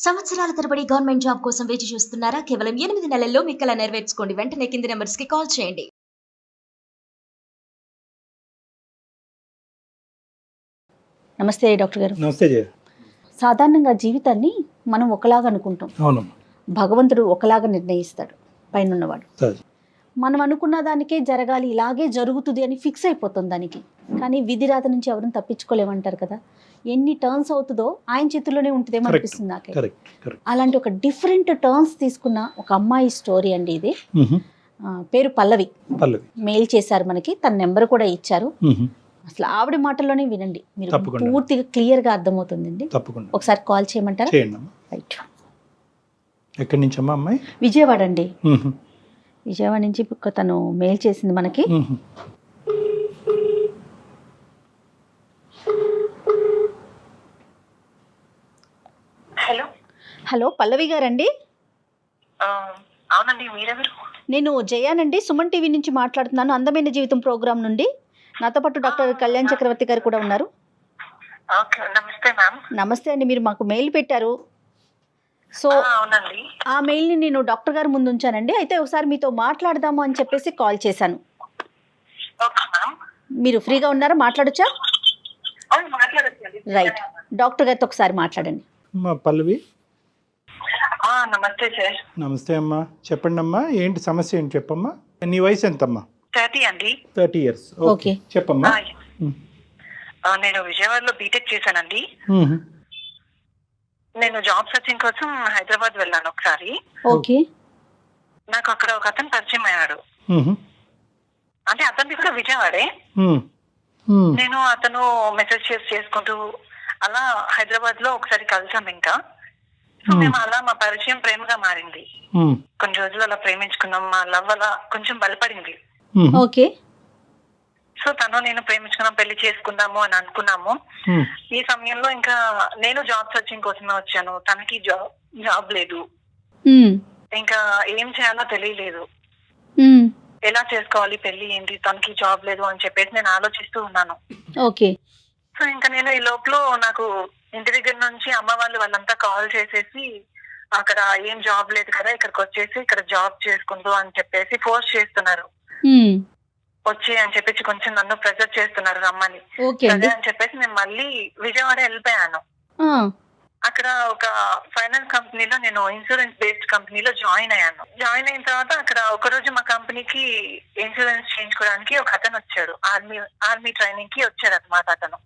సంవత్సరాల తరబడి government job కోసం వేచి చూస్తున్నారా? కేవలం 8 నెలల్లో మీ కల నెరవేర్చుకోండి. వెంటనే కింది నంబర్స్‌కి కాల్ చేయండి. నమస్తే డాక్టర్ గారు. నమస్తే జయ. సాధారణంగా జీవితాన్ని మనం ఒకలాగా అనుకుంటాం. అవును. భగవంతుడు ఒకలాగా నిర్ణయిస్తాడు పైనున్నవాడు. సరే. మనం అనుకున్న దానికే జరగాలి, ఇలాగే జరుగుతుంది అని ఫిక్స్ అయిపోతుంది దానికి. కానీ విధి రాత నుంచి ఎవరిని తప్పించుకోలేమంటారు కదా. ఎన్ని టర్న్స్ అవుతుందో ఆయన చేతుల్లోనే ఉంటుందేమో అనిపిస్తుంది నాకే. అలాంటి ఒక డిఫరెంట్ టర్న్స్ తీసుకున్న ఒక అమ్మాయి స్టోరీ అండి ఇది. పేరు పల్లవి. మెయిల్ చేశారు మనకి, తన నెంబర్ కూడా ఇచ్చారు. అసలు ఆవిడ మాటల్లోనే వినండి, మీరు పూర్తిగా క్లియర్ గా అర్థమవుతుందండి. ఒకసారి కాల్ చేయమంటారా? రైట్. ఎక్కడి నుంచి అమ్మా అమ్మాయి? విజయవాడ అండి. విజయవాడ నుంచి తను మెయిల్ చేసింది మనకి. హలో హలో పల్లవి గారండి? అవునండి, మీరెవరు? నేను జయానండి, సుమన్ టీవీ నుంచి మాట్లాడుతున్నాను, అందమైన జీవితం ప్రోగ్రామ్ నుండి. నాతో పాటు డాక్టర్ కళ్యాణ్ చక్రవర్తి గారు కూడా ఉన్నారు. నమస్తే మ్యామ్. నమస్తే అండి. మీరు మాకు మెయిల్ పెట్టారు. సో అవునండి, ఆ మెయిల్ని నేను డాక్టర్ గారు ముందు ఉంచానండి. అయితే ఒకసారి మీతో మాట్లాడదాము అని చెప్పేసి కాల్ చేశాను. మీరు ఫ్రీగా ఉన్నారా? మాట్లాడొచ్చా? రైట్. డాక్టర్ గారితో ఒకసారి మాట్లాడండి. పల్లవి. నమస్తే సార్. నమస్తే అమ్మా, చెప్పండి అమ్మా, ఏంటి సమస్య ఏంటి చెప్పమ్మా. నీ వయసు ఎంతమ్మా? 30 అండి. 30 years. ఓకే, చెప్పమ్మా. నేను విజయవాడలో బీటెక్ చేశానండి. నేను జాబ్ సర్చింగ్ కోసం హైదరాబాద్ వెళ్ళాను ఒకసారి. ఓకే. నాకు అక్కడ ఒక అతను పరిచయం అయ్యాడు. అంటే అతనిది కూడా విజయవాడే. నేను అతను మెసేజ్ చేసుకుంటూ అలా హైదరాబాద్ లో ఒకసారి కలిసాం. ఇంకా సో మేము అలా మా పరిచయం ప్రేమగా మారింది. కొన్ని రోజులు అలా ప్రేమించుకున్నాం. మా లవ్ అలా కొంచెం బలపడింది. ఓకే. సో తను నేను ప్రేమించుకున్నాం, పెళ్లి చేసుకుందాము అని అనుకున్నాము. ఈ సమయంలో ఇంకా నేను జాబ్ సర్చింగ్ కోసమే వచ్చాను. తనకి జాబ్ లేదు. ఇంకా ఏం చేయాలో తెలియలేదు. ఎలా చేసుకోవాలి పెళ్లి, ఏంటి, తనకి జాబ్ లేదు అని చెప్పేసి నేను ఆలోచిస్తూ ఉన్నాను. ఓకే. సో ఇంకా నేను ఈ లోపల నాకు ఇంటి దగ్గర నుంచి అమ్మ వాళ్ళంతా కాల్ చేసేసి అక్కడ ఏం జాబ్ లేదు కదా, ఇక్కడికి వచ్చేసి ఇక్కడ జాబ్ చేసుకుంటూ అని చెప్పేసి ఫోర్స్ చేస్తున్నారు. వచ్చి అని చెప్పేసి కొంచెం నన్ను ప్రెజర్ చేస్తున్నారు రమ్మని. అదే అని చెప్పేసి నేను మళ్ళీ విజయవాడ వెళ్ళిపోయాను. అక్కడ ఒక ఫైనాన్స్ కంపెనీలో, నేను ఇన్సూరెన్స్ బేస్డ్ కంపెనీలో జాయిన్ అయ్యాను. జాయిన్ అయిన తర్వాత అక్కడ ఒక రోజు మా కంపెనీకి ఇన్సూరెన్స్ చేయించుకోవడానికి ఒక అతను వచ్చాడు. ఆర్మీ ట్రైనింగ్ కి వచ్చాడు అనమాట అతను.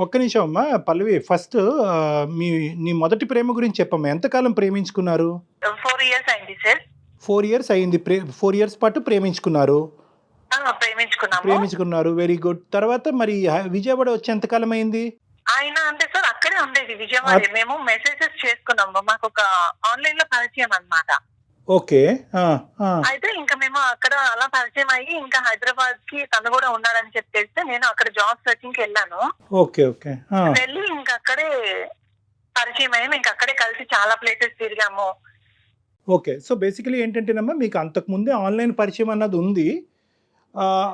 ఒక్క నిమిషం అమ్మా పల్లవి, ఫస్ట్ నీ మొదటి ప్రేమ గురించి చెప్పమ్మా. ఎంతకాలం ప్రేమించుకున్నారు? 4 years అయింది సార్. 4 years అయింది. 4 years పాటు ప్రేమించుకున్నారు. ప్రేమించుకున్నారు. Very good. తర్వాత మరి విజయవాడ వచ్చి ఎంతకాలం అయింది? ఆయన అంటే సార్ అక్కడే ఉండేది విజయవాడ. మేము మెసేజెస్ చేసుకున్నాము. మాకు ఒక ఆన్లైన్ లో పరిచయం అన్నమాట. ఓకే. అయితే ఇంకా మేము అక్కడ అలా పరిచయం అయ్యి ఇంకా హైదరాబాద్ కి తను కూడా ఉన్నాడని చెప్పేస్తే నేను అక్కడ జాబ్ సర్చింగ్ కి వెళ్ళాను. Okay okay. వెళ్ళి ఇంకా అక్కడే పరిచయం అయ్యాము. ఇంకా అక్కడే కలిసి చాలా ప్లేసెస్ తిరిగాము. ఓకే. సో బేసికలీ ఏంటంటేనమ్మా, మీకు అంతకు ముందే ఆన్లైన్ పరిచయం అన్నది ఉంది.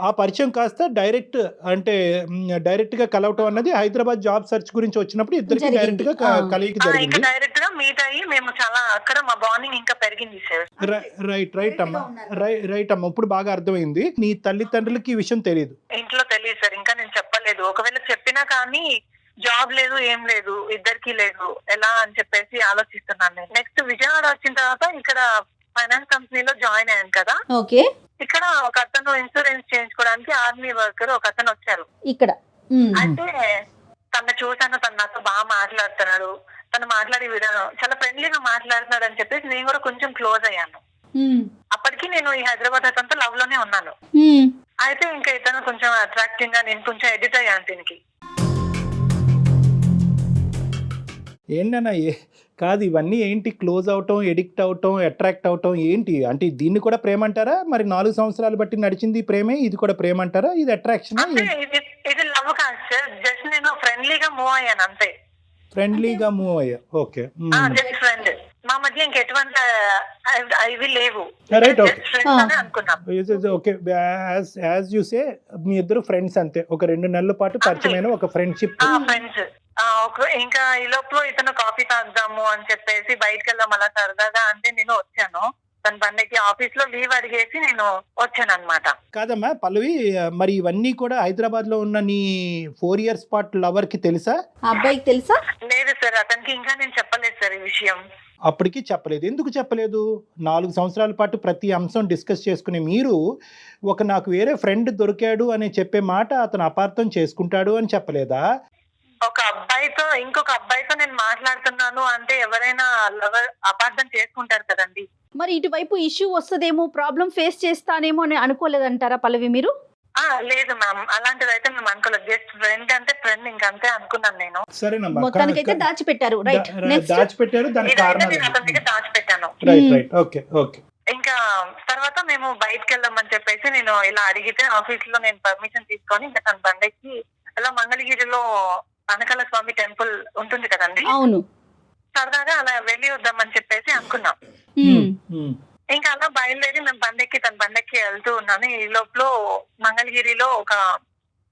ఆ పరిచయం కాస్త డైరెక్ట్ గా కలవటం అన్నది హైదరాబాద్ జాబ్ సర్చ్ గురించి వచ్చినప్పుడు ఇద్దరికి డైరెక్ట్ గా కలిగి జరిగింది. డైరెక్ట్ గా మీట్ అయ్యి మేము చాలా అక్కడ మా బాండింగ్ ఇంకా పెరిగింది సార్. రైట్ అమ్మా, ఇప్పుడు బాగా అర్థమైంది. నీ తల్లిదండ్రులకి ఈ విషయం తెలియదు? ఇంట్లో తెలియదు సార్, ఇంకా నేను చెప్పలేదు. ఒకవేళ చెప్పినా కానీ జాబ్ లేదు, ఏం లేదు, ఇద్దరికి లేదు, ఎలా అని చెప్పేసి ఆలోచిస్తున్నాను నేను. నెక్స్ట్ విజయవాడ వచ్చిన తర్వాత ఇక్కడ ఫైనాన్స్ కంపెనీలో జాయిన్ అయ్యాను కదా. ఓకే. ఇక్కడ ఒక అతను ఇన్సూరెన్స్ చేయించుకోవడానికి ఆర్మీ వర్కర్ ఒక అతను వచ్చారు ఇక్కడ. అయితే తను చూసాను, తను నాతో బాగా మాట్లాడుతున్నాడు, తను మాట్లాడే విధానం చాలా ఫ్రెండ్లీగా మాట్లాడుతున్నాడు అని చెప్పేసి నేను కూడా కొంచెం క్లోజ్ అయ్యాను. అప్పటికి నేను ఈ హైదరాబాద్ అతనితో లవ్ లోనే ఉన్నాను. అయితే ఇంకా ఇతను కొంచెం అట్రాక్టింగ్ గా, నేను కొంచెం ఎడిట్ అయ్యాను దీనికి. ఏంటన్నా కాదు, ఇవన్నీ ఏంటి? క్లోజ్ అవటం, ఎడిక్ట్ అవటం, అట్రాక్ట్ అవటం ఏంటి అంటే? దీన్ని కూడా ప్రేమ అంటారా? మరి 4 సంవత్సరాలు బట్టి నడిచింది ప్రేమే, ఇది కూడా ప్రేమ అంటారా? ఇది అట్రాక్షన్? ఇది లవ్ కాదు సార్, జస్ట్ నేను ఫ్రెండ్లీగా మూవ్ అయ్యాను అంతే. ఫ్రెండ్లీగా మూవ్ అయ్యా. ఓకే. Just friend. మా మధ్య ఇంకెటువంటి ఇవి లేవు. ఓకే. యాజ్ యూ సే, మీ ఇద్దరు ఫ్రెండ్స్ అంతే. ఒక 2 నెలల పాటు పరిచయమైన ఒక ఫ్రెండ్షిప్. ఇంకా ఈ లోపల ఇతను కాఫీ తాగుదాము అని చెప్పేసి బయటకు వెళ్దాం అలా సరదాగా అంటే నేను వచ్చాను. తన బండికి ఆఫీస్ లో లీవ్ అడిగేసి నేను వచ్చాను అనమాట. కాదమ్మా పల్లవి, మరి ఇవన్నీ కూడా హైదరాబాద్ లో ఉన్న నీ 4 years పాటు లవర్ కి తెలుసా? ఆ అబ్బాయికి తెలుసా? లేదు సార్, అతనికి ఇంకా నేను చెప్పలేదు సార్ ఈ విషయం. అప్పటికి చెప్పలేదు. ఎందుకు చెప్పలేదు? 4 సంవత్సరాల పాటు ప్రతి అంశం డిస్కస్ చేసుకునే మీరు నాకు వేరే ఫ్రెండ్ దొరికాడు అని చెప్పే మాట అతను అపార్థం చేసుకుంటాడు అని చెప్పలేదా? ఒక అబ్బాయితో ఇంకొక అబ్బాయితో నేను మాట్లాడుతున్నాను అంటే ఎవరైనా లవర్ అపార్థం చేసుకుంటారు కదండి. మరి ఇటువైపు ఇష్యూ వస్తుందేమో, ప్రాబ్లం ఫేస్ చేస్తానేమో అని అనుకోలేదంటారా పల్లవి మీరు? లేదు మ్యామ్, అలాంటిది అయితే మేము అనుకోలేదు. జస్ట్ ఫ్రెండ్ అంటే ఫ్రెండ్, ఇంకంతే అనుకున్నాను నేను. సరేనమ్మా, మొత్తానికైతే దాచిపెట్టారు. Right, next దాచిపెట్టారు. దానికి ఇదైతే కారణం నేను అతని దగ్గర దాచిపెట్టాను. రైట్. ఓకే. ఇంకా తర్వాత మేము బయటకు వెళ్దామని చెప్పేసి నేను ఇలా అడిగితే ఆఫీస్ లో నేను పర్మిషన్ తీసుకొని ఇంకా తన బండికి అలా మంగళగిరిలో అనకాల స్వామి టెంపుల్ ఉంటుంది కదండి, అవును, సరదాగా అలా వెళ్ళి వద్దామని చెప్పేసి అనుకున్నాం. ఇంకా అలా బయలుదేరి మేము బండెక్కి తన బండెక్కి వెళ్తూ ఉన్నాను. ఈ లోపల మంగళగిరిలో ఒక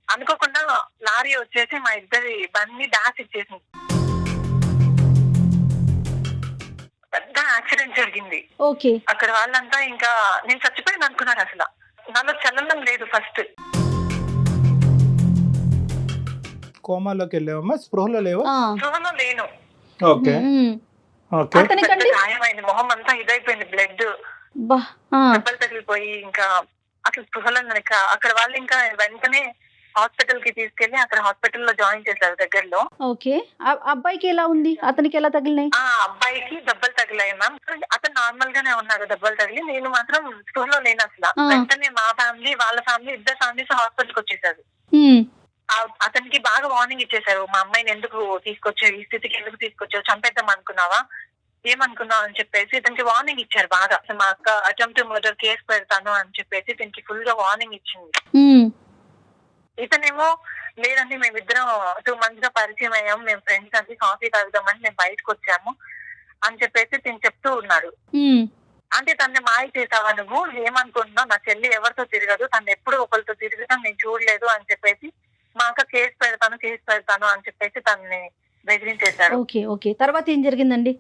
అనుకోకుండా లారీ వచ్చేసి మా ఇద్దరి బండి డాష్ ఇచ్చేసింది. పెద్ద యాక్సిడెంట్ జరిగింది. ఓకే. అక్కడ వాళ్ళంతా ఇంకా నేను చచ్చిపోయింది అనుకున్నారు. అసలు నాలో చలనం లేదు. ఫస్ట్ కోమాలోకి వెళ్ళావమ్మా? స్పృహలో లేవా? స్పృహలో లేను. ఓకే. పెద్ద గాయమైంది, మొహం అంతా ఇదైపోయింది, బ్లడ్ దెబ్బలు తగిలిపోయి ఇంకా అసలు స్పృహలో అక్కడ వాళ్ళు ఇంకా వెంటనే హాస్పిటల్ కి తీసుకెళ్లి అక్కడ హాస్పిటల్లో జాయిన్ చేశారు దగ్గరలో. ఓకే. అబ్బాయికి ఎలా ఉంది? అతనికి ఎలా తగిలినాయి? అబ్బాయికి దెబ్బలు తగిలాయి మ్యామ్. అతను నార్మల్ గానే ఉన్నారు దెబ్బలు తగిలి. నేను మాత్రం స్పృహలో లేను అసలు. వెంటనే మా ఫ్యామిలీ వాళ్ళ ఫ్యామిలీ ఇద్దరు ఫ్యామిలీస్ హాస్పిటల్ కి వచ్చేసారు. అతనికి బాగా వార్నింగ్ ఇచ్చేసారు. మా అమ్మాయిని ఎందుకు తీసుకొచ్చావు, ఈ స్థితికి ఎందుకు తీసుకొచ్చావు, చంపేద్దాం అనుకున్నావా, ఏమనుకున్నావు అని చెప్పేసి ఇతనికి వార్నింగ్ ఇచ్చారు బాగా. మా అక్క అటెంప్ట్ మర్డర్ కేసు పెడతాను అని చెప్పేసి ఇతనికి ఫుల్ గా వార్నింగ్ ఇచ్చింది. ఇతనేమో లేదండి మేమిద్దరం 2 months గా పరిచయం అయ్యాం, మేము ఫ్రెండ్స్ అండి, కాఫీ తాగుదామని మేము బయటకు వచ్చాము అని చెప్పేసి తిని చెప్తూ ఉన్నాడు. అంటే తనని మాయ చేసావా నువ్వు, ఏమనుకుంటున్నావు, నా చెల్లి ఎవరితో తిరగదు, తను ఎప్పుడు ఒకరితో తిరగడం నేను చూడలేదు అని చెప్పేసి మా అక్క కేసు పెడతాను అని చెప్పేసి తనని బెదిరించేశాడు. తర్వాత ఏం జరిగిందండి?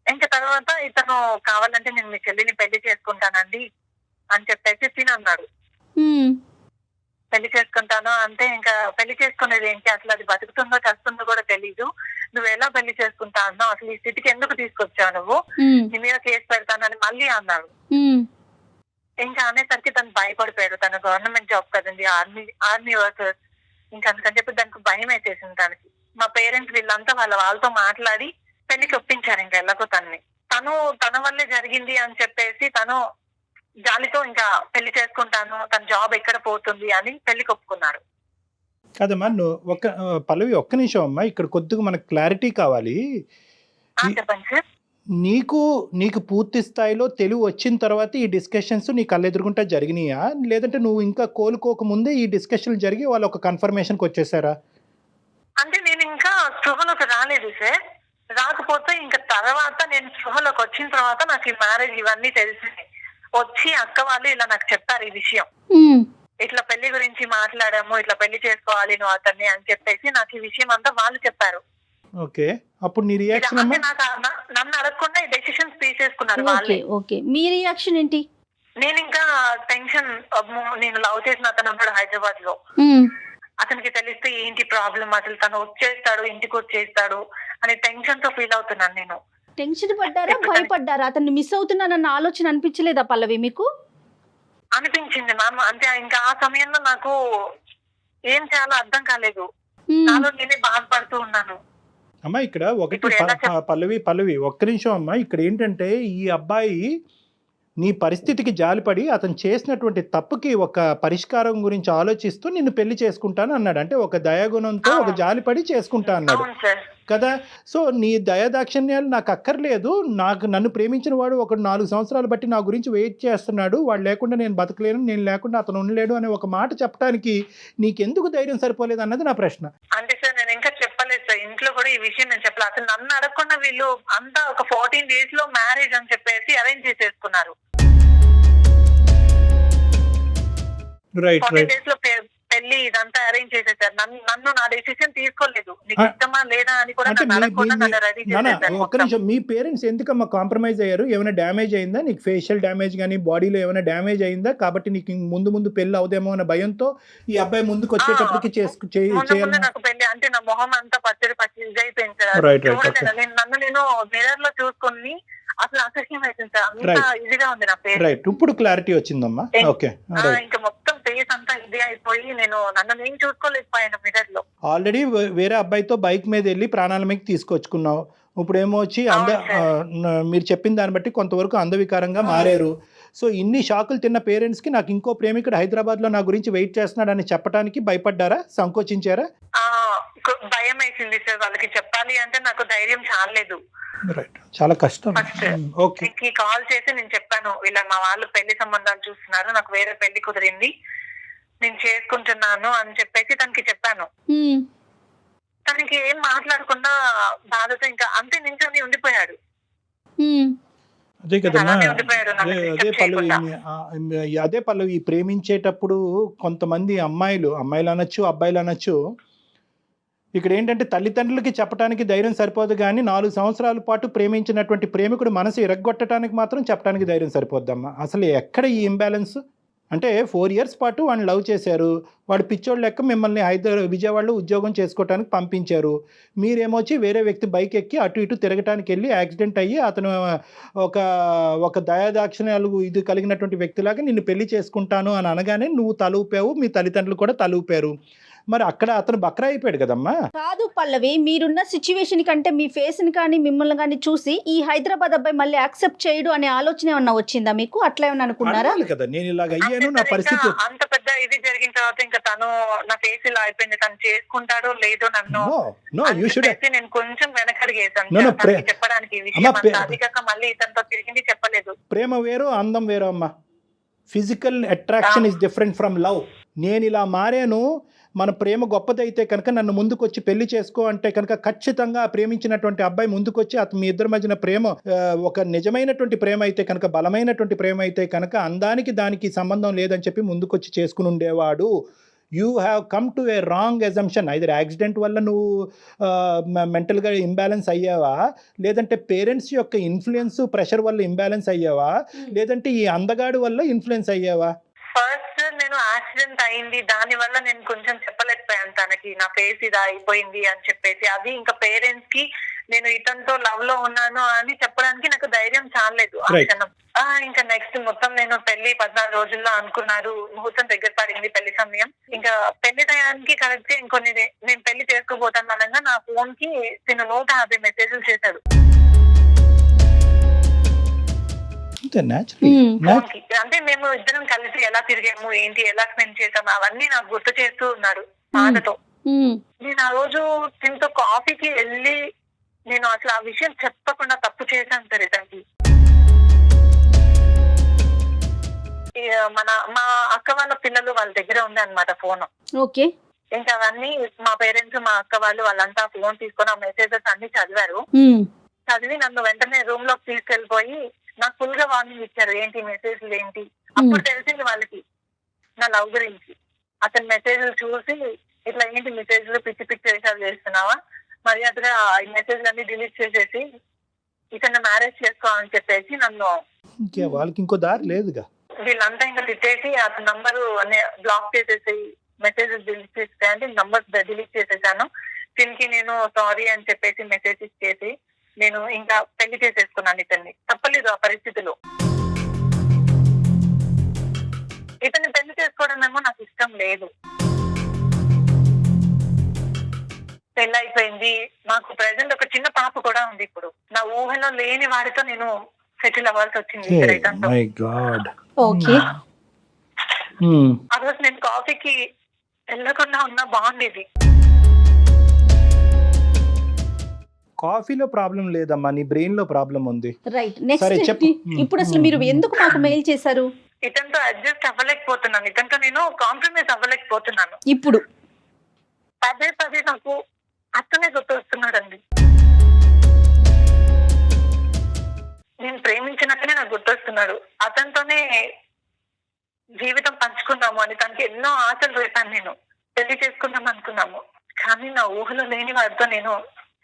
ఇంకా తర్వాత ఇతను కావాలంటే నేను మీ చెల్లిని పెళ్లి చేసుకుంటానండి అని చెప్పేసి తినన్నాడు. పెళ్లి చేసుకుంటాను అంటే ఇంకా పెళ్లి చేసుకునేది ఏంటి, అసలు అది బతుకుతుందో చస్తుందో కూడా తెలీదు, నువ్వు ఎలా పెళ్లి చేసుకుంటా అన్నావు, అసలు ఈ స్థితికి ఎందుకు తీసుకొచ్చావు నువ్వు, నీ మీద కేసు పెడతానని మళ్ళీ అన్నాడు. ఇంకా అనేసరికి తను భయపడిపోయాడు. తన గవర్నమెంట్ జాబ్ కదండి, ఆర్మీ వర్కర్స్, ఇంకా అందుకని చెప్పి దానికి భయం వేసేసింది తనకి. మా పేరెంట్స్ వీళ్ళంతా వాళ్ళతో మాట్లాడి పెళ్లికి ఒప్పించారు. ఇంకా ఎలాగో తన వల్లే జరిగింది అని చెప్పేసి తను జాలితో ఇంకా పెళ్లి చేసుకుంటాను, తన జాబ్ ఎక్కడ పోతుంది అని పెళ్లికి ఒప్పుకున్నాడు. కాదమ్మా, నువ్వు పల్లవి ఒక్క నిమిషం అమ్మా, ఇక్కడ కొద్దిగా మనకు క్లారిటీ కావాలి. చెప్పండి సార్. నీకు పూర్తి స్థాయిలో తెలివి వచ్చిన తర్వాత ఈ డిస్కషన్స్ నీ కళ్ళెదురుగుంటా జరిగినాయా, లేదంటే నువ్వు ఇంకా కోలుకోక ముందే ఈ డిస్కషన్ జరిగి వాళ్ళు ఒక కన్ఫర్మేషన్కి వచ్చేసారా? అంటే నేను ఇంకా స్పృహలోకి రాలేదు సార్. రాకపోతే ఇంకా తర్వాత నేను స్పృహలోకి వచ్చిన తర్వాత నాకు ఈ మ్యారేజ్ ఇవన్నీ తెలిసింది. వచ్చి అక్క వాళ్ళు ఇలా నాకు చెప్పారు ఈ విషయం, ఇట్లా పెళ్లి గురించి మాట్లాడాము, ఇట్లా పెళ్లి చేసుకోవాలి నువ్వు అతన్ని అని చెప్పేసి నాకు ఈ విషయం అంతా వాళ్ళు చెప్పారు. ఓకే. అప్పుడు నీ రియాక్షన్? నన్ను అడగకుండా ఈ డెసిషన్స్ తీసేసుకున్నారు వాళ్ళే. ఓకే, మీ రియాక్షన్ ఏంటి? నేను ఇంకా టెన్షన్, నేను లవ్ చేసిన అతను ఉన్నాడు హైదరాబాద్ లో, అతనికి తెలిస్తే ఏంటి ప్రాబ్లం, అసలు తను వచ్చేస్తాడు ఇంటికి వచ్చేస్తాడు అనే టెన్షన్ తో ఫీల్ అవుతున్నాను నేను. టెన్షన్ పడ్డారా, భయపడ్డారా? అతన్ని మిస్ అవుతున్నానన్న ఆలోచన అనిపించలేదా పల్లవి మీకు? అనిపించింది మ్యామ్. అంటే ఇంకా ఆ సమయంలో నాకు ఏం చేయాలో అర్థం కాలేదు, నాలో నేనే బాధపడుతూ ఉన్నాను. అమ్మా ఇక్కడ పల్లవి ఒక్క నిమిషం అమ్మా. ఇక్కడ ఏంటంటే ఈ అబ్బాయి నీ పరిస్థితికి జాలిపడి అతను చేసినటువంటి తప్పుకి ఒక పరిష్కారం గురించి ఆలోచిస్తూ నిన్ను పెళ్లి చేసుకుంటాను అన్నాడు. అంటే ఒక దయాగుణంతో ఒక జాలిపడి చేసుకుంటా అన్నాడు కదా. సో నీ దయాదాక్షిణ్యాలు నాకు అక్కర్లేదు, నన్ను ప్రేమించిన వాడు ఒక 4 సంవత్సరాలు బట్టి నా గురించి వెయిట్ చేస్తున్నాడు, వాడు లేకుండా నేను బతకలేను, నేను లేకుండా అతను ఉండలేడు అనే ఒక మాట చెప్పడానికి నీకెందుకు ధైర్యం సరిపోలేదు అన్నది నా ప్రశ్న. అంటే సార్ నేను ఇంకా చెప్పలేదు సార్, ఇంట్లో కూడా ఈ విషయం నేను చెప్పలేదు. అసలు నన్ను అడగకుండా వీళ్ళు అంతా ఒక 14 days లో మ్యారేజ్ అని చెప్పేసి అరేంజ్ చేసేసుకున్నారు. 14 days లో పెళ్లి ఇదంతా అరేంజ్ చేసేసారు. నన్ను నా డెసిషన్ తీసుకోలేదు. నీకు ఆ, ఇష్టమా లేదా అని కూడా అంటే నన్ను అడగకుండా నన్ను రెడీ చేసేసారు ఒక్క మొత్తం. నిమిషం, మీ పేరెంట్స్ ఎందుకమ్మా కాంప్రమైజ్ అయ్యారు? ఏమైనా డ్యామేజ్ అయిందా నీకు? ఫేషియల్ డ్యామేజ్ కానీ బాడీలో ఏమైనా డ్యామేజ్ అయిందా? కాబట్టి నీకు ముందు పెళ్లి అవుదేమో అన్న భయంతో ఈ అబ్బాయి ముందుకు వచ్చేటప్పటికి ముందు నాకు పెళ్లి అంటే నా మొహం అంతా పచ్చి ఇదైపోయింది సార్. Right, right, చూడలేదు నేను మిర్రర్ లో చూసుకొని అసలు అసహ్యం అయిపోయింది సార్. అంత Right. ఇదిగా ఉంది నా ఫేస్. రైట్, ఇప్పుడు క్లారిటీ వచ్చిందమ్మా. ఓకే, ఇంకా మొత్తం ఫేస్ అంతా ఇది అయిపోయి నన్ను నేను చూసుకోలేకపోయాను మిర్రర్ లో. ఆల్రెడీ వేరే అబ్బాయితో బైక్ మీద వెళ్ళి ప్రాణాల మీద తీసుకొచ్చుకున్నావు. ఇప్పుడు ఏమో వచ్చి మీరు చెప్పిన దాన్ని బట్టి కొంతవరకు అందవికారంగా మారారు. సో ఇన్ని షాకులు తిన్న పేరెంట్స్ కి నాకు ఇంకో ప్రేమికుడు హైదరాబాద్ లో నా గురించి వెయిట్ చేస్తున్నాడు అని చెప్పడానికి భయపడ్డారా, సంకోచించారా? భయం వేసింది సార్. వాళ్ళకి చెప్పాలి అంటే నాకు ధైర్యం చాలలేదు. రైట్, చాలా కష్టం. ఓకే, కాల్ చేసి నేను చెప్పాను, ఇలా మా వాళ్ళు పెళ్లి సంబంధాలు చూస్తున్నారు, నాకు వేరే పెళ్లి కుదిరింది, నేను చేసుకుంటున్నాను అని చెప్పేసి తనకి చెప్పాను. తనకి ఏం మాట్లాడకుండా బాధతో ఇంకా అంతే నించొని ఉండిపోయాడు. అదే కదమ్మా, అలానే ఉండిపోయాడు నన్ను అదే disturb పల్లవి, చేయకుండా. అదే పల్లవి, ప్రేమించేటప్పుడు కొంతమంది అమ్మాయిలు అనొచ్చు, అబ్బాయిలు అనొచ్చు, ఇక్కడ ఏంటంటే తల్లిదండ్రులకి చెప్పడానికి ధైర్యం సరిపోదు కానీ 4 సంవత్సరాల పాటు ప్రేమించినటువంటి ప్రేమికుడు మనసు ఇరగ్గొట్టడానికి మాత్రం చెప్పడానికి ధైర్యం సరిపోద్దమ్మా. అసలు ఎక్కడ ఈ ఇంబ్యాలెన్స్? అంటే 4 years పాటు వాడిని లవ్ చేశారు, వాడు పిచ్చోడు లెక్క మిమ్మల్ని విజయవాడలో ఉద్యోగం చేసుకోవడానికి పంపించారు. మీరేమొచ్చి వేరే వ్యక్తి బైక్ ఎక్కి అటు ఇటు తిరగటానికి వెళ్ళి యాక్సిడెంట్ అయ్యి అతను ఒక దయాదాక్షిణ్యాలు ఇది కలిగినటువంటి వ్యక్తిలాగా నిన్ను పెళ్లి చేసుకుంటాను అని అనగానే నువ్వు తలూపావు, మీ తల్లిదండ్రులు కూడా తలూపారు. మరి అక్కడ అతను బక్రా అయిపోయాడు కదమ్మా. కాదు పల్లవి, మీరున్న సిచ్యువేషన్ కంటే మీ ఫేస్ ని కానీ మిమ్మల్ని కానీ చూసి ఈ హైదరాబాద్ అబ్బాయి మళ్ళీ యాక్సెప్ట్ చేయడు అనే ఆలోచన ఏమన్నా వచ్చిందా మీకు? అట్లా ఏమన్నా అనుకున్నారా? కదా నేను ఇలాగ అయ్యాను, నా పరిస్థితి. అంత పెద్ద ఇది జరిగిన తర్వాత ఇంకా తను నా ఫేస్ ఇలా అయిపోయింది, తను చేసుకుంటాడో లేదో నన్ను నేను కొంచెం వెనకడిగేసాను చెప్పడానికి ఈ విషయం. అది కాక మళ్ళీ ఇతనితో తిరిగింది చెప్పలేదు. ప్రేమ వేరు, అందం వేరు అమ్మా. Physical attraction is different from love. నేను ఇలా మారాను, మన ప్రేమ గొప్పదైతే కనుక నన్ను ముందుకొచ్చి పెళ్లి చేసుకో అంటే కనుక ఖచ్చితంగా ప్రేమించినటువంటి అబ్బాయి ముందుకొచ్చి అతను మీ ఇద్దరి మధ్యన ప్రేమ ఒక నిజమైనటువంటి ప్రేమ అయితే కనుక, బలమైనటువంటి ప్రేమ అయితే కనుక అందానికి దానికి సంబంధం లేదని చెప్పి ముందుకొచ్చి చేసుకుని ఉండేవాడు. You have come to A wrong assumption. Either accident వల్ల నువ్వు మెంటల్గా ఇంబ్యాలెన్స్ అయ్యావా, లేదంటే పేరెంట్స్ యొక్క ఇన్ఫ్లుయెన్స్ ప్రెషర్ వల్ల ఇంబ్యాలెన్స్ అయ్యావా, లేదంటే ఈ అందగాడు వల్ల ఇన్ఫ్లుయెన్స్ అయ్యావా? ఫస్ట్ నేను యాక్సిడెంట్ అయింది, దాని వల్ల నేను కొంచెం చెప్పలేకపోయాను తనకి నా ఫేస్ ఇది అయిపోయింది అని చెప్పేసి. అది ఇంకా పేరెంట్స్ కి నేను ఇతనితో లవ్ లో ఉన్నాను అని చెప్పడానికి నాకు ధైర్యం చాలలేదు ఆ క్షణం. ఇంకా నెక్స్ట్ మొత్తం నేను పెళ్లి 14 రోజుల్లో అనుకున్నారు, ముహూర్తం దగ్గర పడింది, పెళ్లి సమయం. ఇంకా పెళ్లి టయానికి కరెక్ట్ ఇంకొన్ని నేను పెళ్లి చేసుకోబోతాను అనగా నా ఫోన్ కి 150 మెసేజ్లు చేశాడు. అంటే మేము ఇద్దరం కలిసి ఎలా తిరిగాము, ఏంటి, ఎలా స్పెండ్ చేసాము, అవన్నీ నాకు గుర్తు చేస్తూ ఉన్నాడు బాధతో. నేను ఆ రోజు దీంతో కాఫీకి వెళ్ళి నేను అసలు ఆ విషయం చెప్పకుండా తప్పు చేశాను సరే దానికి. మా అక్క వాళ్ళ పిల్లలు వాళ్ళ దగ్గర ఉంది అనమాట ఫోన్. ఓకే. ఇంకా అవన్నీ మా పేరెంట్స్, మా అక్క వాళ్ళంతా ఫోన్ తీసుకొని ఆ మెసేజెస్ అన్ని చదివారు. చదివి నన్ను వెంటనే రూమ్ లోకి తీసుకెళ్లిపోయి నాకు ఫుల్ గా వార్నింగ్ ఇచ్చారు, ఏంటి మెసేజ్లు ఏంటి. అప్పుడు తెలిసింది వాళ్ళకి నా లవ్ గురించి. అతని మెసేజ్లు చూసి ఇట్లా ఏంటి మెసేజ్లు పిచ్చి పిచ్చి వేషాలు చేస్తున్నావా, మర్యాదగా ఈ మెసేజ్లు అన్ని డిలీట్ చేసేసి ఇతను మ్యారేజ్ చేసుకోవాలని చెప్పేసి నన్ను వాళ్ళకి ఇంకో దారి లేదుగా. వీళ్ళంతా ఇంకా తిట్టేసి అతని నంబరు బ్లాక్ చేసేసి మెసేజెస్ డిలీట్ చేస్తే అంటే నంబర్ డిలీట్ చేసేసాను. దీనికి నేను సారీ అని చెప్పేసి మెసేజ్ ఇచ్చేసి నేను ఇంకా పెళ్లి చేసేసుకున్నాను ఇతన్ని. తప్పలేదు ఆ పరిస్థితిలో. ఇతన్ని పెళ్లి చేసుకోవడం ఏమో నాకు ఇష్టం లేదు. పెళ్లి అయిపోయింది, నాకు ప్రెసెంట్ ఒక చిన్న పాప కూడా ఉంది. ఇప్పుడు నా ఊహలో లేని వాడితో నేను సెటిల్ అవ్వాల్సి వచ్చింది. ఆ రోజు నేను కాఫీకి వెళ్ళకుండా ఉన్నా బాగుండేది. కాఫీలో ప్రాబ్లం లేదమ్మా, నీ బ్రెయిన్ లో ప్రాబ్లం ఉంది. రైట్. నెక్స్ట్ ఇప్పుడు అసలు మీరు ఎందుకు మాకు మెయిల్ చేశారు? ఇతనితో అడ్జస్ట్ అవ్వలేకపోతున్నాను, ఇతనితో నేను కాంప్రమైజ్ అవ్వలేకపోతున్నాను. ఇప్పుడు పదే నాకు అతనే గుర్తు వస్తున్నాడండి. నేను ప్రేమించినట్టునే నాకు గుర్తొస్తున్నాడు. అతనితోనే జీవితం పంచుకున్నాము అని తనకి ఎన్నో ఆశలు రేపాను నేను. పెళ్లి చేసుకుందాం అనుకున్నాము. కానీ నా ఊహలో లేని వాడితో నేను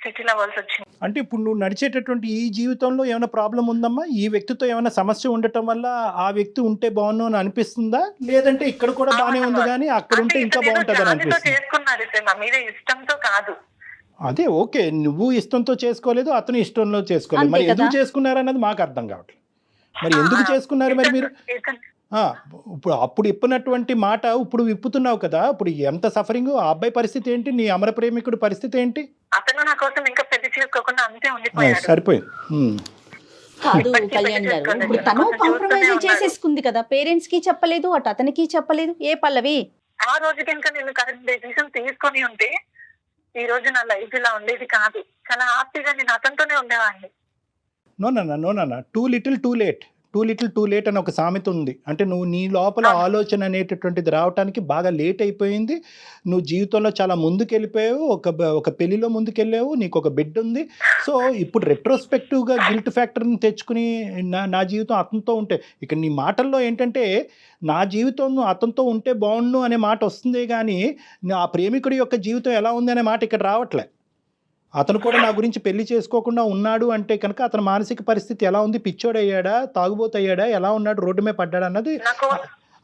సెటిల్ అవ్వాల్సి వచ్చింది. అంటే ఇప్పుడు నువ్వు నడిచేటటువంటి ఈ జీవితంలో ఏమైనా ప్రాబ్లం ఉందమ్మా? ఈ వ్యక్తితో ఏమైనా సమస్య ఉండటం వల్ల ఆ వ్యక్తి ఉంటే బాగుండు అని అనిపిస్తుందా, లేదంటే ఇక్కడ కూడా బాగానే ఉంది కానీ అక్కడ ఉంటే ఇంకా బాగుంటుంది అని అనిపిస్తుంది? చేసుకున్నారు సార్, నా మీద ఇష్టంతో కాదు. అదే ఓకే, నువ్వు ఇష్టంతో చేసుకోలేదు, అతను ఇష్టంలో చేసుకోలేదు, మరి ఎందుకు చేసుకున్నారు అన్నది మాకు అర్థం కావట్లేదు. మరి ఎందుకు చేసుకున్నారు మరి మీరు? ఇప్పుడు అప్పుడు ఇప్పినటువంటి మాట ఇప్పుడు విప్పుతున్నావు కదా, ఇప్పుడు ఎంత సఫరింగ్? ఆ అబ్బాయి పరిస్థితి ఏంటి? నీ అమర ప్రేమికుడు పరిస్థితి ఏంటి? అతను నా కోసం ఇంకా పెళ్లి చేసుకోకుండా అంతే ఉండిపోయాడు. సరిపోయింది. కాదు కళ్యాణ్ గారు, ఇప్పుడు తను కాంప్రమైజ్ చేసేసుకుంది కదా, పేరెంట్స్ కి చెప్పలేదు, అటు అతనికి చెప్పలేదు. ఏ పల్లవి, ఆ రోజుకి ఇంకా నేను కరెక్ట్ డెసిషన్ తీసుకొని ఉంటే ఈ రోజు నా లైఫ్ ఇలా ఉండేది కాదు. చాలా హ్యాపీగా నేను అతనితోనే ఉండేవాడిని. No too little too late అని ఒక సామెత ఉంది. అంటే నువ్వు నీ లోపల ఆలోచన అనేటటువంటిది రావడానికి బాగా లేట్ అయిపోయింది. నువ్వు జీవితంలో చాలా ముందుకు వెళ్ళిపోయావు, ఒక పెళ్లిలో ముందుకెళ్ళావు, నీకు ఒక బిడ్డ ఉంది. సో ఇప్పుడు రెట్రోస్పెక్టివ్గా గిల్ట్ ఫ్యాక్టర్ని తెచ్చుకుని నా జీవితం అతనితో ఉంటే, ఇక నీ మాటల్లో ఏంటంటే నా జీవితం అతనితో ఉంటే బాగుండు అనే మాట వస్తుంది, కానీ ఆ ప్రేమికుడి యొక్క జీవితం ఎలా ఉంది అనే మాట ఇక్కడ రావట్లే. అతను కూడా నా గురించి పెళ్లి చేసుకోకుండా ఉన్నాడు అంటే కనుక అతని మానసిక పరిస్థితి ఎలా ఉంది? పిచ్చోడయ్యాడా, తాగుబోతయ్యాడా, ఎలా ఉన్నాడు, రోడ్డు మీద పడ్డాడు అన్నది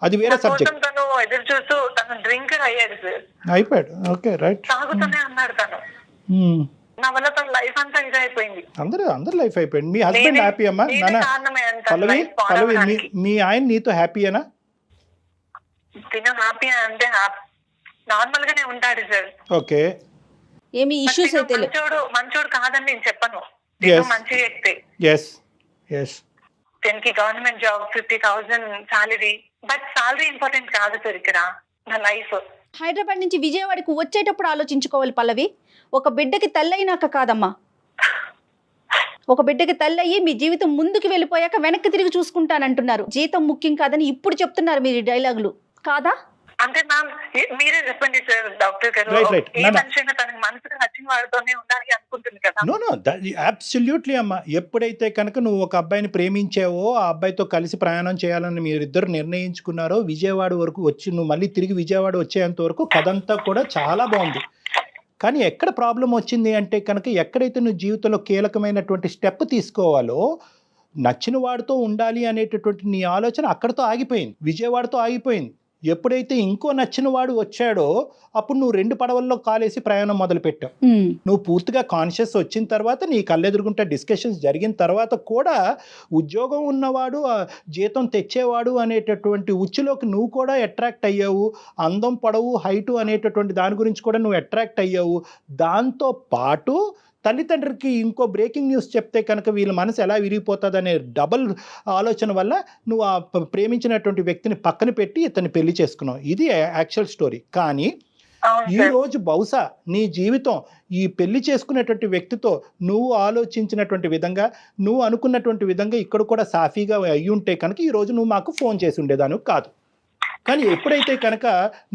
అది వేరే సబ్జెక్ట్. ఎదురు చూస్తూ తను డ్రింకర్ అయ్యాడు సార్, అయిపోయాడు. ఓకే రైట్, తాగుతూనే ఉన్నాడు తను. నా వల్ల తన లైఫ్ అంతా ఇదైపోయింది. అందరు లైఫ్ అయిపోయింది. మీ హస్బెండ్ హ్యాపీ అమ్మా? పల్లవి మీ ఆయన నీతో హ్యాపీయేనా? తిను హ్యాపీ అంటే నార్మల్ గానే ఉంటాడు సార్. ఓకే, ఏమి ఇష్యూస్ అయితే మంచోడు కాదని నేను చెప్పను. మంచి వ్యక్తి. దీనికి government job, 50,000 salary. But salary important కాదు సార్ ఇక్కడ నా లైఫ్. హైదరాబాద్ నుంచి విజయవాడకు వచ్చేటప్పుడు ఆలోచించుకోవాలి పల్లవి. ఒక బిడ్డకి తల్లయినాక కాదమ్మా, ఒక బిడ్డకి తల్లయ్యి మీ జీవితం ముందుకు వెళ్ళిపోయాక వెనక్కి తిరిగి చూసుకుంటానంటున్నారు. జీతం ముఖ్యం కాదని ఇప్పుడు చెప్తున్నారు మీరు డైలాగులు కాదా? అంటే మీరే చెప్పండి సార్, డాక్టర్ గారు. ఏ మనిషి అయినా తనకి మనసుకు నచ్చిన వాడితోనే ఉండాలి అనుకుంటుంది కదా. అబ్సల్యూట్లీ అమ్మా. ఎప్పుడైతే కనుక నువ్వు ఒక అబ్బాయిని ప్రేమించావో, ఆ అబ్బాయితో కలిసి ప్రయాణం చేయాలని మీరిద్దరు నిర్ణయించుకున్నారో, విజయవాడ వరకు వచ్చి నువ్వు మళ్ళీ తిరిగి విజయవాడ వచ్చేంత వరకు కథంతా కూడా చాలా బాగుంది. కానీ ఎక్కడ ప్రాబ్లం వచ్చింది అంటే కనుక, ఎక్కడైతే నువ్వు జీవితంలో కీలకమైనటువంటి స్టెప్ తీసుకోవాలో, నచ్చిన వాడితో ఉండాలి అనేటటువంటి నీ ఆలోచన అక్కడితో ఆగిపోయింది, విజయవాడతో ఆగిపోయింది. ఎప్పుడైతే ఇంకో నచ్చిన వాడు వచ్చాడో అప్పుడు నువ్వు 2 పడవల్లో కాలేసి ప్రయాణం మొదలు పెట్టావు. నువ్వు పూర్తిగా కాన్షియస్ వచ్చిన తర్వాత, నీ కళ్ళెదురుగుంటే డిస్కషన్స్ జరిగిన తర్వాత కూడా ఉద్యోగం ఉన్నవాడు, జీతం తెచ్చేవాడు అనేటటువంటి ఉచ్చులోకి నువ్వు కూడా అట్రాక్ట్ అయ్యావు. అందం, పొడవు, హైటు అనేటటువంటి దాని గురించి కూడా నువ్వు అట్రాక్ట్ అయ్యావు. దాంతో పాటు తల్లిదండ్రికి ఇంకో బ్రేకింగ్ న్యూస్ చెప్తే కనుక వీళ్ళ మనసు ఎలా విరిగిపోతుంది అనే డబుల్ ఆలోచన వల్ల నువ్వు ఆ ప్రేమించినటువంటి వ్యక్తిని పక్కన పెట్టి ఇతన్ని పెళ్లి చేసుకున్నావు. ఇది యాక్చువల్ స్టోరీ. కానీ ఈరోజు బహుశా నీ జీవితం ఈ పెళ్లి చేసుకునేటువంటి వ్యక్తితో నువ్వు ఆలోచించినటువంటి విధంగా, నువ్వు అనుకున్నటువంటి విధంగా ఇక్కడ కూడా సాఫీగా అయ్యి ఉంటే కనుక ఈరోజు నువ్వు మాకు ఫోన్ చేసి ఉండేదాను కాదు. కానీ ఎప్పుడైతే కనుక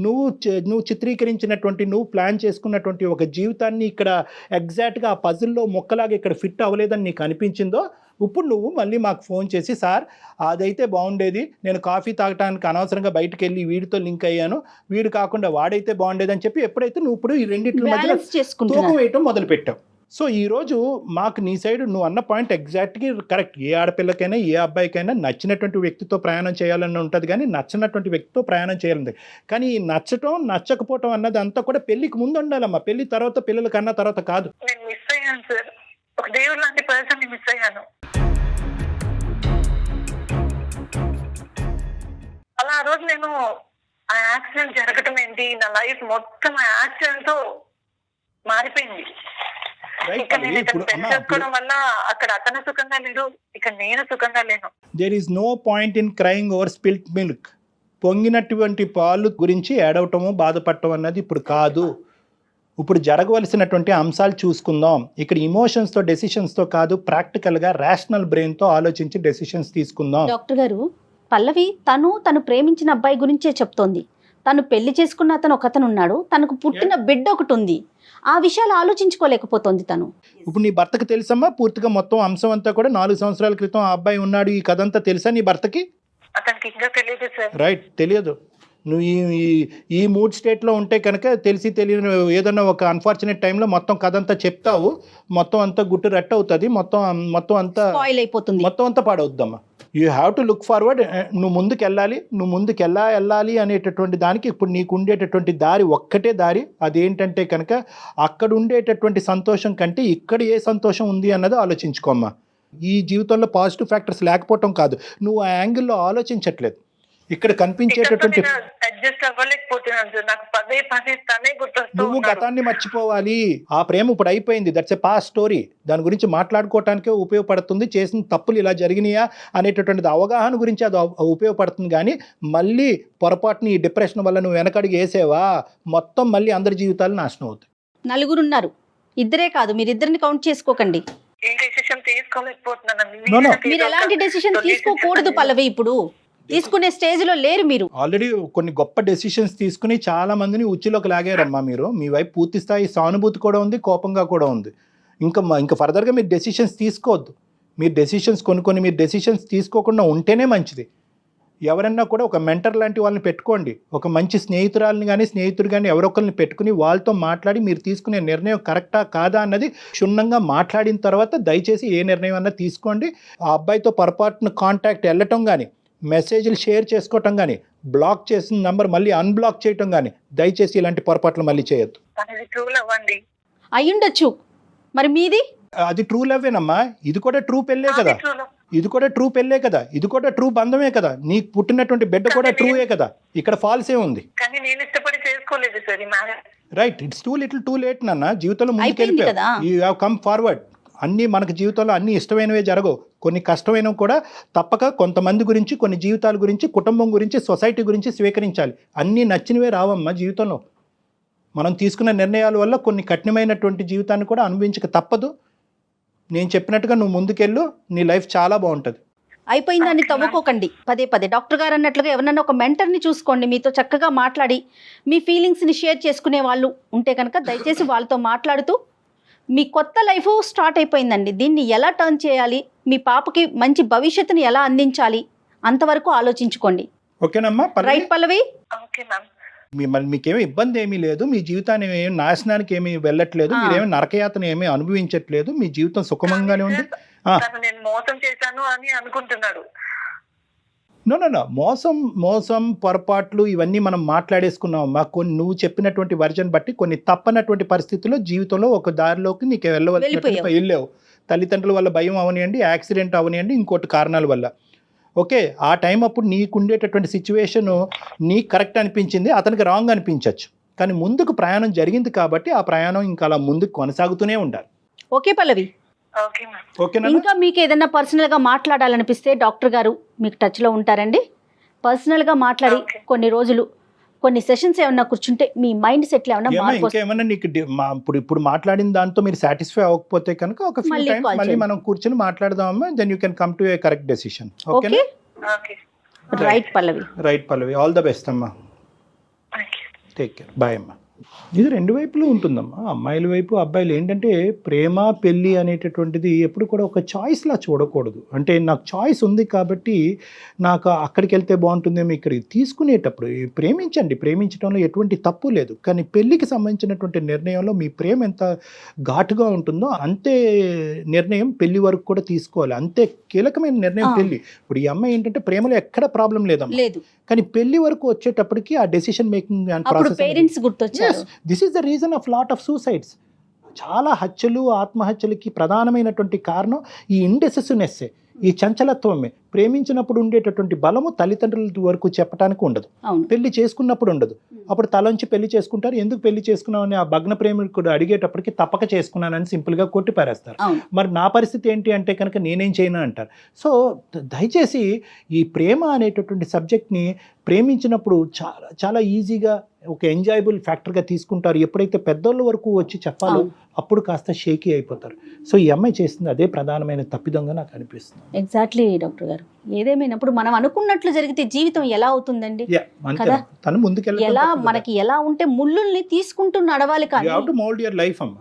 నువ్వు చిత్రీకరించినటువంటి, నువ్వు ప్లాన్ చేసుకున్నటువంటి ఒక జీవితాన్ని ఇక్కడ ఎగ్జాక్ట్గా ఆ పజిల్లో మొక్కలాగా ఇక్కడ ఫిట్ అవ్వలేదని నీకు అనిపించిందో, ఇప్పుడు నువ్వు మళ్ళీ మాకు ఫోన్ చేసి, సార్ అదైతే బాగుండేది, నేను కాఫీ తాగటానికి అనవసరంగా బయటకు వెళ్ళి వీడితో లింక్ అయ్యాను, వీడు కాకుండా వాడైతే బాగుండేది అని చెప్పి ఎప్పుడైతే నువ్వు ఇప్పుడు ఈ రెండింటి మధ్య తూకం వేయటం మొదలుపెట్టావు. సో ఈరోజు మాకు నీ సైడ్ నువ్వు అన్న పాయింట్ ఎగ్జాక్ట్గా కరెక్ట్. ఏ ఆడపిల్లకైనా, ఏ అబ్బాయికైనా నచ్చినటువంటి వ్యక్తితో ప్రయాణం చేయాలని ఉంటుంది, కానీ నచ్చినటువంటి వ్యక్తితో ప్రయాణం చేయాలని. కానీ ఈ నచ్చటం, నచ్చకపోవటం అన్నది అంతా కూడా పెళ్లికి ముందు ఉండాలమ్మా. పెళ్లి తర్వాత, పిల్లల కన్నా తర్వాత కాదు. నేను మిస్ అయ్యాను సార్, ఒక దేవుడు లాంటి పర్సన్ ని మిస్ అయ్యాను. అలా ఆ రోజు నేను ఆ యాక్సిడెంట్ జరగటం ఏంటి, నా లైఫ్ మొత్తం ఆ యాక్సిడెంట్ తో మారిపోయింది. ఇక్కడ నేను ఇతను పెళ్లి చేసుకోవడం వల్ల అక్కడ అతను సుఖంగా లేడు, ఇక్కడ నేను సుఖంగా లేను. There is no point in crying over spilt milk. పొంగినటువంటి పాలు గురించి ఏడవటము, బాధపడటం అన్నది ఇప్పుడు కాదు. ఇప్పుడు జరగవలసినటువంటి అంశాలు చూసుకుందాం. ఇక్కడ ఇమోషన్స్తో, డెసిషన్స్తో కాదు, ప్రాక్టికల్గా రేషనల్ బ్రెయిన్తో ఆలోచించి డెసిషన్స్ తీసుకుందాం. డాక్టర్ గారు, పల్లవి తను ప్రేమించిన అబ్బాయి గురించే చెప్తోంది. తను పెళ్లి చేసుకున్న అతను ఒకతను ఉన్నాడు, తనకు పుట్టిన బిడ్డ ఒకటి ఉంది. ఆ విషయాలు ఆలోచించుకోలేకపోతుంది తను. ఇప్పుడు నీ భర్తకు తెలుసమ్మా పూర్తిగా మొత్తం అంశం అంతా కూడా? 4 సంవత్సరాల క్రితం ఆ అబ్బాయి ఉన్నాడు, ఈ కథ అంతా తెలుసా నీ భర్తకి? అతనికి ఇంకా తెలియదు సార్. రైట్, తెలియదు. నువ్వు ఈ మూడ్ స్టేట్లో ఉంటే కనుక తెలిసి తెలియని ఏదన్నా ఒక అన్ఫార్చునేట్ టైంలో మొత్తం కథ అంతా చెప్తావు, మొత్తం అంతా గుట్టు రెట్ అవుతుంది, మొత్తం అంతా స్పాయిల్ అయిపోతుంది, మొత్తం అంతా పాడవుద్దమ్మా. You have to look forward. నువ్వు ముందుకు వెళ్ళాలి అనేటటువంటి దానికి ఇప్పుడు నీకు ఉండేటటువంటి దారి ఒక్కటే దారి. అదేంటంటే కనుక అక్కడ ఉండేటటువంటి సంతోషం కంటే ఇక్కడ ఏ సంతోషం ఉంది అన్నది ఆలోచించుకోమ్మా. ఈ జీవితంలో పాజిటివ్ ఫ్యాక్టర్స్ లేకపోవటం కాదు, నువ్వు ఆ యాంగిల్లో ఆలోచించట్లేదు. ఇక్కడ కనిపించేటటువంటి అడ్జస్ట్ అవ్వలేకపోతున్నాను సార్, నాకు పదే తనే గుర్తొస్తూ నువ్వు గతాన్ని మర్చిపోవాలి. ఆ ప్రేమ ఇప్పుడు అయిపోయింది, దట్స్ ఎ పాస్ట్ స్టోరీ. దాని గురించి మాట్లాడుకోవటానికే ఉపయోగపడుతుంది. చేసిన తప్పులు ఇలా జరిగినాయా అనేటటువంటిది అవగాహన గురించి అది ఉపయోగపడుతుంది. కానీ మళ్ళీ పొరపాటుని ఈ డిప్రెషన్ వల్ల నువ్వు వెనకడికి వేసేవా, మొత్తం మళ్ళీ అందరి జీవితాలు నాశనం అవుతాయి. నలుగురు ఉన్నారు, ఇద్దరే కాదు, మీరు ఇద్దరిని కౌంట్ చేసుకోకండి. ఏ డెసిషన్ తీసుకోలేకపోతున్నాను. మీరు ఎలాంటి డెసిషన్ తీసుకోకూడదు పల్లవి, ఇప్పుడు తీసుకునే స్టేజ్ లో లేరు మీరు. ఆల్రెడీ కొన్ని గొప్ప డెసిషన్స్ తీసుకుని చాలా మందిని ఉచ్చులోకి లాగారమ్మా మీరు. మీ వైపు పూర్తి స్థాయి సానుభూతి కూడా ఉంది, కోపంగా కూడా ఉంది. ఇంకా ఫర్దర్గా మీరు డెసిషన్స్ తీసుకోవద్దు. మీరు డెసిషన్స్ తీసుకోకుండా ఉంటేనే మంచిది. ఎవరన్నా కూడా ఒక మెంటర్ లాంటి వాళ్ళని పెట్టుకోండి, ఒక మంచి స్నేహితురాలని కానీ స్నేహితుడు కానీ ఎవరొకరిని పెట్టుకుని వాళ్ళతో మాట్లాడి మీరు తీసుకునే నిర్ణయం కరెక్టా కాదా అన్నది క్షుణ్ణంగా మాట్లాడిన తర్వాత దయచేసి ఏ నిర్ణయం అన్నా తీసుకోండి. ఆ అబ్బాయితో పొరపాటున కాంటాక్ట్ వెళ్ళటం కానీ, మెసేజ్లు షేర్ చేసుకోవటం కానీ, బ్లాక్ చేసిన నంబర్ మళ్ళీ అన్బ్లాక్ చేయటం కానీ దయచేసి ఇలాంటి పొరపాట్లు మళ్ళీ చేయొద్దు. అయ్యుండొచ్చు, మరి మీది అది ట్రూ లవ్వేనమ్మా. ఇది కూడా ట్రూ పెళ్ళే కదా, ఇది కూడా ట్రూ బంధమే కదా. నీకు పుట్టినటువంటి బిడ్డ కూడా ట్రూయే కదా. ఇక్కడ ఫాల్స్ ఏ ఉంది? రైట్, ఇట్స్ టూ లేట్ నాన్న. జీవితంలో ముందుకు వెళ్ళిపోయావు, యూ హ్యావ్ కమ్ ఫార్వర్డ్. అన్నీ మనకు జీవితంలో అన్నీ ఇష్టమైనవే జరగవు, కొన్ని కష్టమైనవి కూడా తప్పక కొంతమంది గురించి, కొన్ని జీవితాల గురించి, కుటుంబం గురించి, సొసైటీ గురించి స్వీకరించాలి. అన్నీ నచ్చినవే రావమ్మా జీవితంలో. మనం తీసుకున్న నిర్ణయాల వల్ల కొన్ని కఠినమైనటువంటి జీవితాన్ని కూడా అనుభవించక తప్పదు. నేను చెప్పినట్టుగా నువ్వు ముందుకెళ్ళు, నీ లైఫ్ చాలా బాగుంటుంది. అయిపోయిందని తవ్వుకోకండి పదే. డాక్టర్ గారు అన్నట్లుగా ఎవరన్నా ఒక మెంటర్ని చూసుకోండి, మీతో చక్కగా మాట్లాడి మీ ఫీలింగ్స్ని షేర్ చేసుకునే వాళ్ళు ఉంటే కనుక దయచేసి వాళ్ళతో మాట్లాడుతూ మీ కొత్త లైఫ్ స్టార్ట్ అయిపోయిందండి, దీన్ని ఎలా టర్న్ చేయాలి, మీ పాపకి మంచి భవిష్యత్తుని ఎలా అందించాలి అంతవరకు ఆలోచించుకోండి. ఓకేనమ్మా? రైట్ పల్లవి? మీకేమీ ఇబ్బంది ఏమీ లేదు, మీ జీవితాన్ని ఏమి నాశనానికి ఏమీ వెళ్ళట్లేదు, మీరేమీ నరకయాతన ఏమీ అనుభవించట్లేదు, మీ జీవితం సుఖమంగానే ఉంది. నో మోసం పొరపాట్లు ఇవన్నీ మనం మాట్లాడేసుకున్నామమ్మా. నువ్వు చెప్పినటువంటి వర్జన్ బట్టి కొన్ని తప్పనటువంటి పరిస్థితుల్లో జీవితంలో ఒక దారిలోకి నీకు వెళ్ళావు. తల్లిదండ్రుల వల్ల భయం అవనియండి, యాక్సిడెంట్ అవనియండి, ఇంకోటి కారణాల వల్ల. ఓకే, ఆ టైం అప్పుడు నీకుండేటటువంటి సిచ్యువేషను నీకు కరెక్ట్ అనిపించింది, అతనికి రాంగ్ అనిపించవచ్చు. కానీ ముందుకు ప్రయాణం జరిగింది కాబట్టి ఆ ప్రయాణం ఇంకా అలా ముందుకు కొనసాగుతూనే ఉండాలి. ఓకే పల్లవి, ఇంకా మీకు ఏదైనా పర్సనల్గా మాట్లాడాలనిపిస్తే డాక్టర్ గారు మీకు టచ్లో ఉంటారండి. పర్సనల్గా మాట్లాడి కొన్ని రోజులు కొన్ని సెషన్స్ ఏమన్నా కూర్చుంటే మీ మైండ్ సెట్ ఏమన్నా నీకు ఇప్పుడు మాట్లాడిన దాంతో మీరు సాటిస్ఫై అవ్వకపోతే కనుక ఒక మళ్ళీ మనం కూర్చొని మాట్లాడదామమ్మా. Then you can come to a correct decision. Okay, right Pallavi, all the best అమ్మా. టేక్ కేర్, బాయ్ అమ్మా. ఇది రెండు వైపులు ఉంటుందమ్మా. అమ్మాయిల వైపు అబ్బాయిలు ఏంటంటే ప్రేమ పెళ్ళి అనేటటువంటిది ఎప్పుడు కూడా ఒక చాయిస్లా చూడకూడదు. అంటే నాకు చాయిస్ ఉంది కాబట్టి నాకు అక్కడికి వెళ్తే బాగుంటుందేమో, ఇక్కడికి తీసుకునేటప్పుడు ప్రేమించడంలో ఎటువంటి తప్పు లేదు. కానీ పెళ్ళికి సంబంధించినటువంటి నిర్ణయంలో మీ ప్రేమ ఎంత ఘాటుగా ఉంటుందో అంతే నిర్ణయం పెళ్లి వరకు కూడా తీసుకోవాలి. అంతే కీలకమైన నిర్ణయం పెళ్లి. ఇప్పుడు ఈ అమ్మాయి ఏంటంటే ప్రేమలో ఎక్కడ ప్రాబ్లం లేదమ్మా, కానీ పెళ్లి వరకు వచ్చేటప్పటికి ఆ decision making and process, this is the reason of lot of suicides. చాలా హత్యలు, ఆత్మహత్యలకి ప్రధానమైనటువంటి కారణం ఈ ఇండెసిసివ్నెస్సే, ఈ చంచలత్వమే. ప్రేమించినప్పుడు ఉండేటటువంటి బలము తల్లిదండ్రుల వరకు చెప్పడానికి ఉండదు, పెళ్లి చేసుకున్నప్పుడు ఉండదు. అప్పుడు తలంచి పెళ్లి చేసుకుంటారు. ఎందుకు పెళ్లి చేసుకున్నామని ఆ భగ్న ప్రేమికుడు అడిగేటప్పటికి తప్పక చేసుకున్నానని సింపుల్గా కొట్టి పారేస్తారు. మరి నా పరిస్థితి ఏంటి అంటే కనుక నేనేం చేయను అంటారు. సో దయచేసి ఈ ప్రేమ అనేటటువంటి సబ్జెక్ట్ని ప్రేమించినప్పుడు చాలా చాలా ఈజీగా ఒక ఎంజాయబుల్ ఫ్యాక్టర్గా తీసుకుంటారు. ఎప్పుడైతే పెద్దోళ్ళ వరకు వచ్చి చెప్పాలో అప్పుడు కాస్త షేకీ అయిపోతారు. సో ఈ అమ్మాయి చేస్తుంది అదే ప్రధానమైన తప్పిదంగా నాకు అనిపిస్తుంది. ఎగ్జాక్ట్లీ డాక్టర్ గారు, ఏదేమైనప్పుడు మనం అనుకున్నట్లు జరిగితే జీవితం ఎలా అవుతుందండి కదా? తను ముందుకెళ్ళి ఎలా మనకి ఎలా ఉంటే ముళ్ళుల్ని తీసుకుంటూ నడవాలి, కానీ మౌల్డ్ యువర్ లైఫ్ అమ్మ.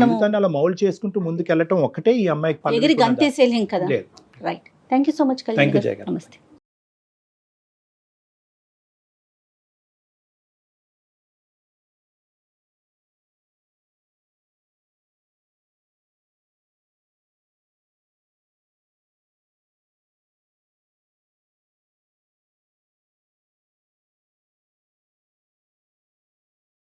జీవితాన్ని అలా మౌల్డ్ చేసుకుంటూ ముందుకెళ్ళటం ఒక్కటే ఈ అమ్మాయికి ఎగిరి గంతేసేలేం కదా. Right, thank you so much. Thank you Jaya garu. నమస్తే.